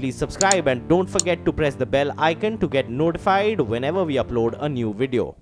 please subscribe and don't forget to press the bell icon to get notified whenever we upload a new video.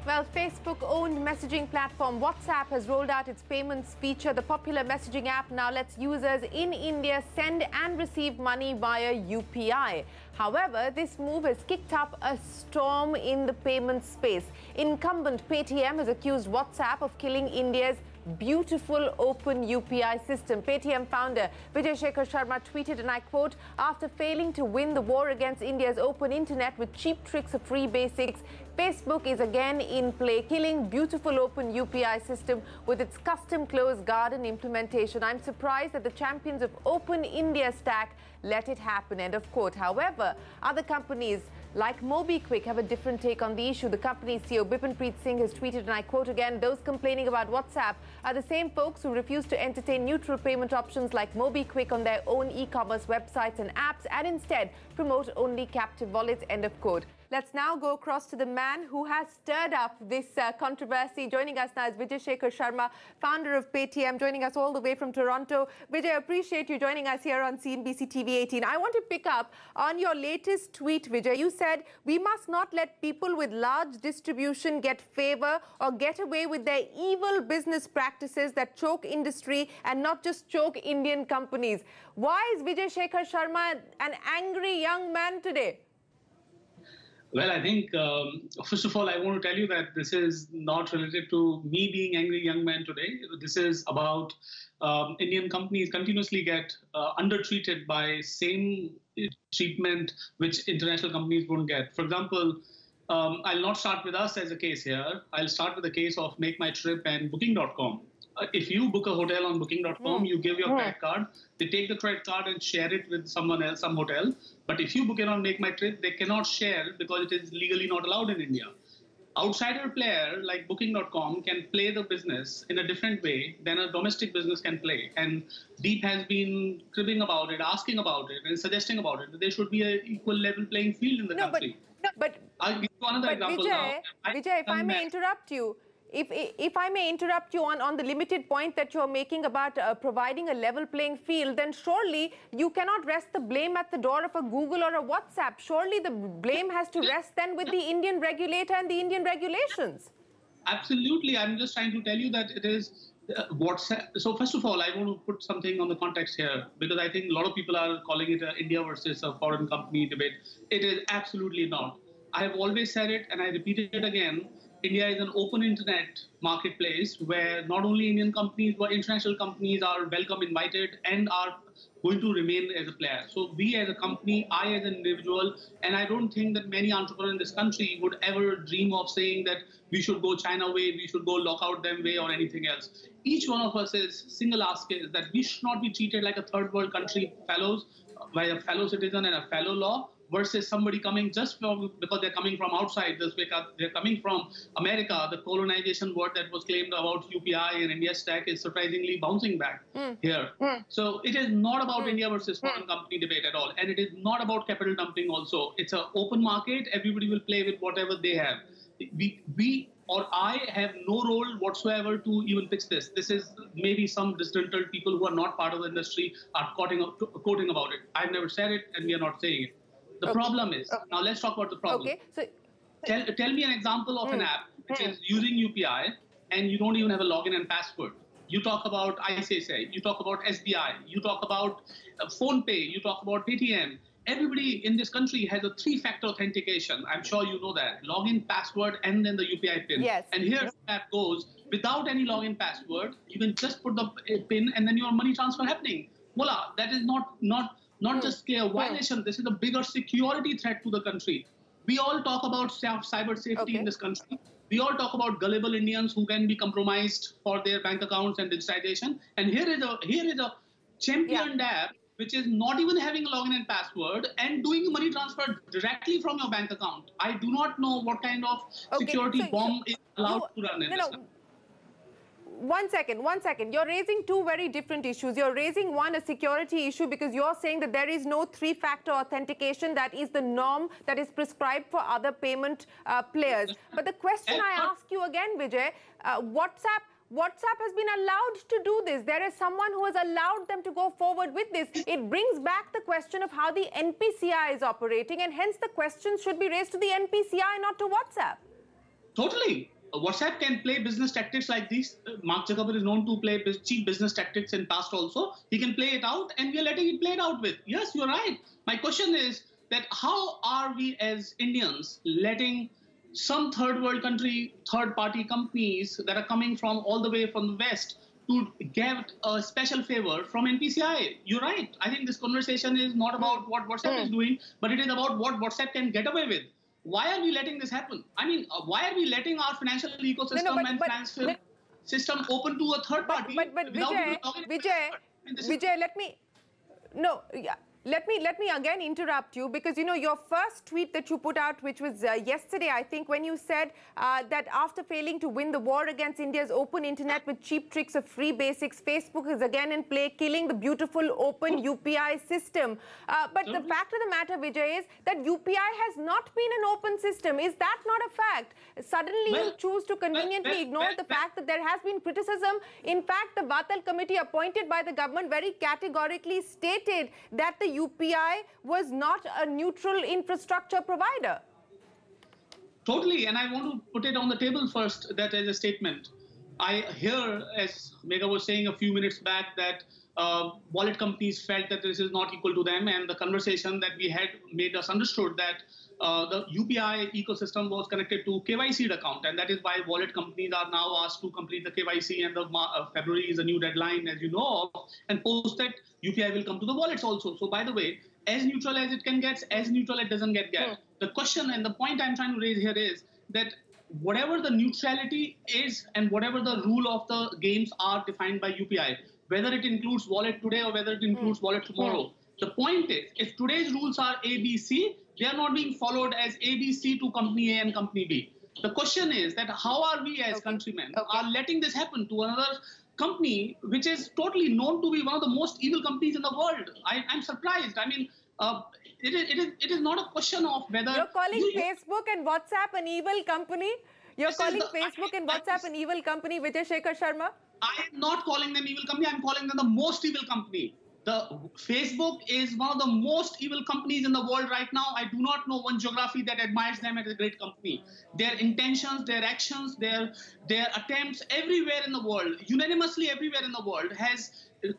Well, Facebook-owned messaging platform WhatsApp has rolled out its payments feature. The popular messaging app now lets users in India send and receive money via UPI. However, this move has kicked up a storm in the payment space. Incumbent Paytm has accused WhatsApp of killing India's beautiful open UPI system. Paytm founder Vijay Shekhar Sharma tweeted, and I quote, "After failing to win the war against India's open internet with cheap tricks of free basics, Facebook is again in play, killing beautiful open UPI system with its custom closed garden implementation. I'm surprised that the champions of Open India stack let it happen." End of quote. However, other companies like MobiKwik have a different take on the issue. The company's CEO Bipinpreet Singh has tweeted, and I quote again, "Those complaining about WhatsApp are the same folks who refuse to entertain neutral payment options like MobiKwik on their own e-commerce websites and apps and instead promote only captive wallets." End of quote. Let's now go across to the man who has stirred up this controversy. Joining us now is Vijay Shekhar Sharma, founder of Paytm, joining us all the way from Toronto. Vijay, I appreciate you joining us here on CNBC TV 18. I want to pick up on your latest tweet, Vijay. You said, "We must not let people with large distribution get favor or get away with their evil business practices that choke industry and not just choke Indian companies." Why is Vijay Shekhar Sharma an angry young man today? Well, I think, first of all, I want to tell you that this is not related to me being angry young man today. This is about Indian companies continuously get undertreated by same treatment which international companies won't get. For example, I'll not start with us as a case here. I'll start with the case of Make My Trip and Booking.com. If you book a hotel on Booking.com, you give your credit card. They take the credit card and share it with someone else, some hotel. But if you book it on Make My Trip, they cannot share because it is legally not allowed in India. Outsider player like Booking.com can play the business in a different way than a domestic business can play. And Deep has been cribbing about it, asking about it, and suggesting about it that there should be an equal level playing field in the country. But I'll give you another example now. Vijay, if I may interrupt you, if I may interrupt you on the limited point that you're making about providing a level playing field, then surely you cannot rest the blame at the door of a Google or a WhatsApp. Surely the blame has to rest then with the Indian regulator and the Indian regulations. Absolutely. I'm just trying to tell you that it is WhatsApp. So first of all, I want to put something on the context here, because I think a lot of people are calling it a India versus a foreign company debate. It is absolutely not. I have always said it, and I repeat it again. India is an open internet marketplace where not only Indian companies but international companies are welcome, invited, and are going to remain as a player. So we as a company, I as an individual, and I don't think that many entrepreneurs in this country would ever dream of saying that we should go China way, we should go lockout them way, or anything else. Each one of us is single ask is that we should not be treated like a third world country fellows, by a fellow citizen and a fellow law, versus somebody coming just because they're coming from outside this week. They're coming from America. The colonization word that was claimed about UPI and India stack is surprisingly bouncing back here. So it is not about India versus foreign company debate at all. And it is not about capital dumping also. It's an open market. Everybody will play with whatever they have. We or I have no role whatsoever to even fix this. This is maybe some disgruntled people who are not part of the industry are quoting about it. I've never said it, and we are not saying it. The problem is, now let's talk about the problem. Okay, so tell me an example of an app which is using UPI and you don't even have a login and password. You talk about ICICI, you talk about SBI, you talk about PhonePe, you talk about Paytm. Everybody in this country has a 3-factor authentication. I'm sure you know that. Login, password, and then the UPI PIN. Yes. And here the app goes, without any login password, you can just put the PIN and then your money transfer happening. Voila, that is not just a violation. This is a bigger security threat to the country. We all talk about cyber safety in this country. We all talk about gullible Indians who can be compromised for their bank accounts and digitization. And here is a championed app which is not even having a login and password and doing money transfer directly from your bank account. I do not know what kind of security bomb is allowed to run in this country. one second. You're raising two very different issues. You're raising one, a security issue, because you're saying that there is no three-factor authentication that is the norm that is prescribed for other payment players. But the question I ask you again, Vijay, WhatsApp has been allowed to do this. There is someone who has allowed them to go forward with this. It brings back the question of how the NPCI is operating, and hence the questions should be raised to the NPCI, not to WhatsApp. Totally. WhatsApp can play business tactics like these. Mark Zuckerberg is known to play cheap business tactics in past also. He can play it out, and we are letting it play it out with. Yes, you're right. My question is that how are we as Indians letting some third world country, third party companies that are coming from all the way from the West to get a special favor from NPCI? You're right. I think this conversation is not about what WhatsApp is doing, but it is about what WhatsApp can get away with. Why are we letting this happen? I mean, why are we letting our financial ecosystem and financial system open to a third party? But Vijay, let me again interrupt you, because you know your first tweet that you put out, which was yesterday, I think, when you said that after failing to win the war against India's open internet with cheap tricks of free basics, Facebook is again in play, killing the beautiful open UPI system. But the fact of the matter, Vijay, is that UPI has not been an open system. Is that not a fact? Suddenly you choose to conveniently ignore the fact that there has been criticism. In fact, the Vatal committee appointed by the government very categorically stated that the UPI was not a neutral infrastructure provider. Totally, and I want to put it on the table first, that as a statement. I hear, as Megha was saying a few minutes back, that wallet companies felt that this is not equal to them, and the conversation that we had made us understood that the UPI ecosystem was connected to KYC account, and that is why wallet companies are now asked to complete the KYC, and the February is a new deadline, as you know, and post that UPI will come to the wallets also. So by the way, as neutral as it can get, as neutral it doesn't get. The question and the point I'm trying to raise here is that whatever the neutrality is and whatever the rule of the games are defined by UPI, whether it includes wallet today or whether it includes wallet tomorrow, the point is, if today's rules are ABC, they are not being followed as ABC to company A and company B. The question is that how are we as countrymen are letting this happen to another company which is totally known to be one of the most evil companies in the world? I'm surprised. I mean, it is not a question of whether... You're calling Facebook and WhatsApp an evil company? You're calling Facebook and WhatsApp an evil company, Vijay Shekhar Sharma? I am not calling them evil company. I'm calling them the most evil company. The Facebook is one of the most evil companies in the world right now. I do not know one geography that admires them as a great company. Their intentions, their actions, their attempts everywhere in the world, unanimously everywhere in the world, has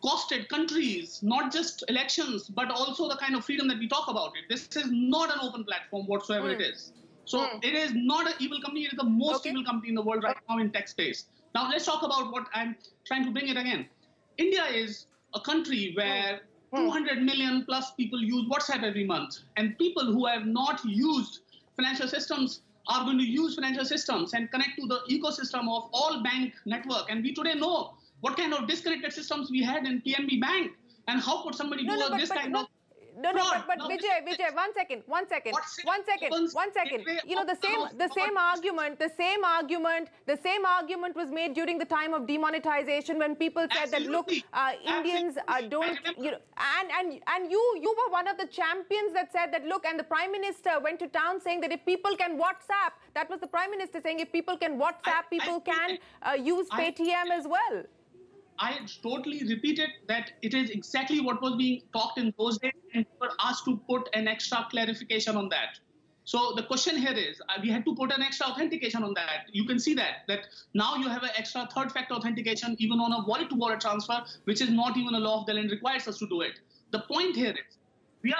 costed countries, not just elections, but also the kind of freedom that we talk about it. This is not an open platform whatsoever it is. So it is not an evil company. It is the most evil company in the world right now in tech space. Now let's talk about what I'm trying to bring it again. India is a country where 200 million plus people use WhatsApp every month. And people who have not used financial systems are going to use financial systems and connect to the ecosystem of all bank network. And we today know what kind of disconnected systems we had in PNB Bank. And how could somebody do this kind of... But Vijay, one second. You know, the same argument was made during the time of demonetization when people said that, look, Indians don't, you know, and you were one of the champions that said that, look, and the Prime Minister went to town saying that if people can WhatsApp, that was the Prime Minister saying if people can WhatsApp, people can use Paytm as well. I totally repeated that it is exactly what was being talked in those days, and we were asked to put an extra clarification on that. So the question here is, we had to put an extra authentication on that. You can see that now you have an extra third factor authentication even on a wallet-to-wallet transfer, which is not even a law of the land requires us to do it. The point here is, we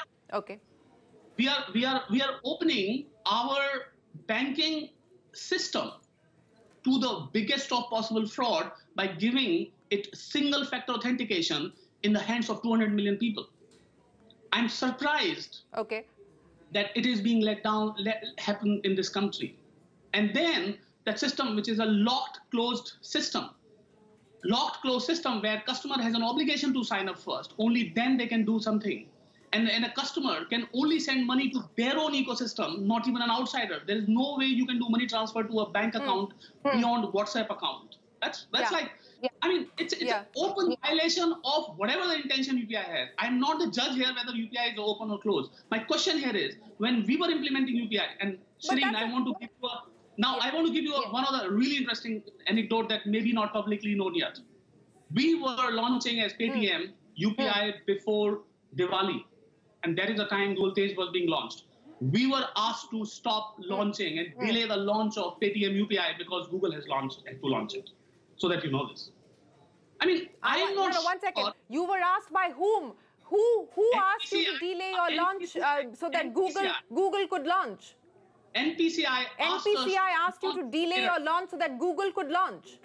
are opening our banking system to the biggest of possible fraud by giving it single factor authentication in the hands of 200 million people. I'm surprised that it is being let happen in this country. And then that system, which is a locked, closed system where customer has an obligation to sign up first, only then they can do something. And a customer can only send money to their own ecosystem, not even an outsider. There is no way you can do money transfer to a bank account beyond WhatsApp account. That's like, I mean, it's an open violation of whatever the intention UPI has. I'm not the judge here whether UPI is open or closed. My question here is, when we were implementing UPI, and Shireen, I want to give you I want to give you one of the really interesting anecdote that maybe not publicly known yet. We were launching as Paytm UPI before Diwali, and that is the time GoalTej was being launched. We were asked to stop launching and delay the launch of Paytm UPI because Google has to launch it, so that you know this. I mean, I'm not sure. 1 second. You were asked by whom? Who asked you to delay your launch so that Google could launch? NPCI asked you to delay your launch so that Google could launch.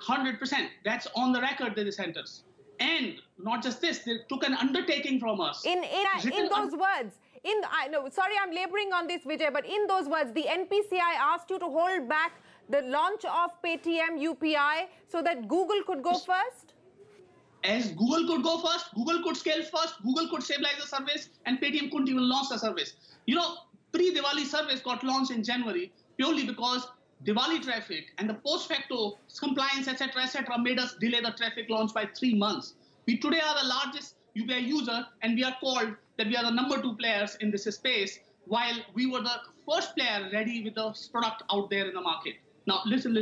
100%. That's on the record that they sent us. And not just this, they took an undertaking from us. In those words, I know, sorry, I'm laboring on this, Vijay, but in those words, the NPCI asked you to hold back the launch of Paytm UPI so that Google could go first? As Google could go first, Google could scale first, Google could stabilize the service, and Paytm couldn't even launch the service. You know, pre-Diwali service got launched in January purely because Diwali traffic and the post-facto compliance, etc., made us delay the traffic launch by 3 months. We today are the largest UPI user, and we are called that we are the number 2 players in this space, while we were the first player ready with the product out there in the market. Now, listen.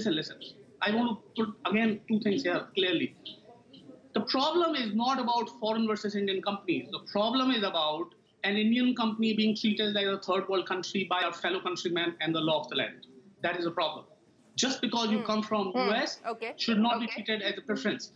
I want to put, again, 2 things here clearly. The problem is not about foreign versus Indian companies. The problem is about an Indian company being treated like a third world country by our fellow countrymen and the law of the land. That is a problem. Just because you come from US should not be treated as a preference.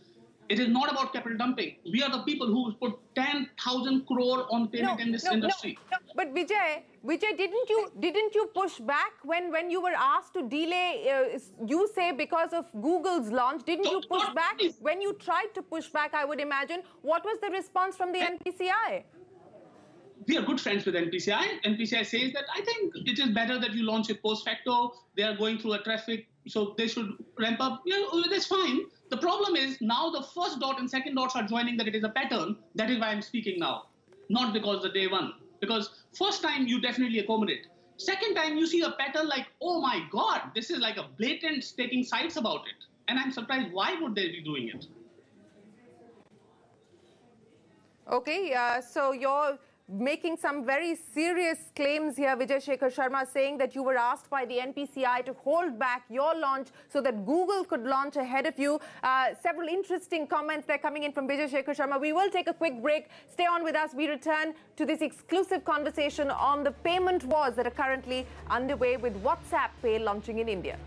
It is not about capital dumping. We are the people who put 10,000 crore on payment in this industry. No. But Vijay, didn't you push back when you were asked to delay? You say because of Google's launch. Didn't you push back when you tried to push back? I would imagine. What was the response from the NPCI? We are good friends with NPCI. NPCI says that I think it is better that you launch it post facto. They are going through a traffic, so they should ramp up. Yeah, that's fine. The problem is now the first dot and second dots are joining that it is a pattern. That is why I'm speaking now, not because the day one. Because first time you definitely accommodate. Second time you see a pattern like, oh my God, this is like a blatant taking sides about it. And I'm surprised, why would they be doing it? Okay, so you're making some very serious claims here, Vijay Shekhar Sharma, saying that you were asked by the NPCI to hold back your launch so that Google could launch ahead of you. Several interesting comments they're coming in from Vijay Shekhar Sharma. We will take a quick break. Stay on with us. We return to this exclusive conversation on the payment wars that are currently underway with WhatsApp Pay launching in India.